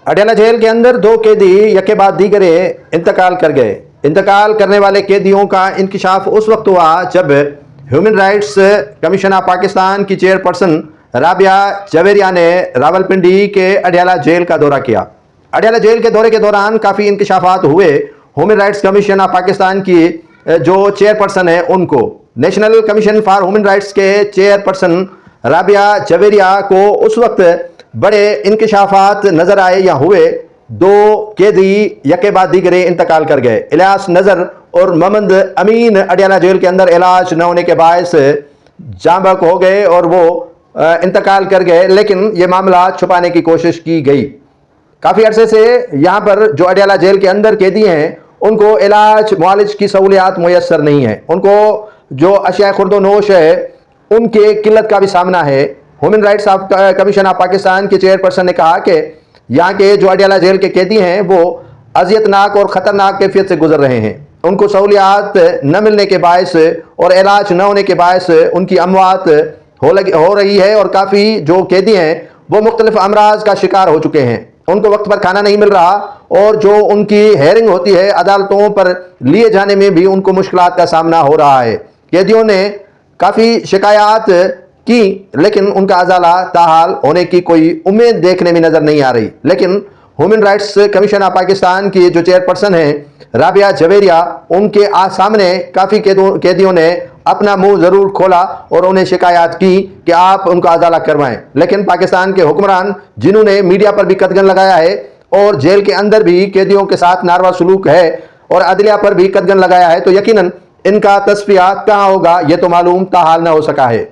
Adiala jail के अंदर 2 कैदी यके बाद दीगरे इंतकाल कर गए। इंतकाल करने वाले कैदियों का इंकशाफ उस वक्त हुआ जब human rights commission of Pakistan की चेयरपर्सन राबिया जवेरिया ने रावलपिंडी के अडयाला जेल का दौरा किया। अडयाला जेल के दौरे के दौरान काफ़ी इंकशाफात हुए। Human rights commission of Pakistan की जो चेयरपर्सन है उनको, national commission for human rights के चेयरपर्सन राबिया जवेरिया को उस वक्त बड़े इंकशाफात नज़र आए या हुए। 2 कैदी यके बाद दीगरे इंतकाल कर गए। इलियास नज़र और मोहम्मद अमीन अडयाला जेल के अंदर इलाज न होने के बायस जांबक हो गए और वो इंतकाल कर गए, लेकिन ये मामला छुपाने की कोशिश की गई। काफ़ी अरसे से यहाँ पर जो अडयाला जेल के अंदर कैदी हैं उनको इलाज मुआलिज की सहूलियात मुयस्सर नहीं है। उनको जो अशिया खुर्दोनोश है उनके किल्लत का भी सामना है। Human rights of commission of Pakistan के चेयरपर्सन ने कहा कि यहाँ के जो अडयाला जेल के कैदी हैं वो अजियतनाक और ख़तरनाक कैफियत से गुजर रहे हैं। उनको सहूलियात न मिलने के बायस और इलाज न होने के बायस उनकी अमवात हो रही है और काफ़ी जो कैदी हैं वो मुख्तलिफ अमराज का शिकार हो चुके हैं। उनको वक्त पर खाना नहीं मिल रहा और जो उनकी हेयरिंग होती है अदालतों पर लिए जाने में भी उनको मुश्किलात का सामना हो रहा है। कैदियों ने काफ़ी शिकायत की लेकिन उनका अजाला ताहाल होने की कोई उम्मीद देखने में नज़र नहीं आ रही। लेकिन human rights commission of Pakistan की जो चेयरपर्सन हैं राबिया जवेरिया, उनके सामने काफ़ी कैदियों ने अपना मुंह ज़रूर खोला और उन्हें शिकायत की कि आप उनका अजाला करवाएं। लेकिन पाकिस्तान के हुक्मरान जिन्होंने मीडिया पर भी कदगन लगाया है और जेल के अंदर भी कैदियों के साथ नारवा सलूक है और अदलिया पर भी कदगन लगाया है, तो यकीनन इनका तस्फिया कहाँ होगा ये तो मालूम ताहाल न हो सका है।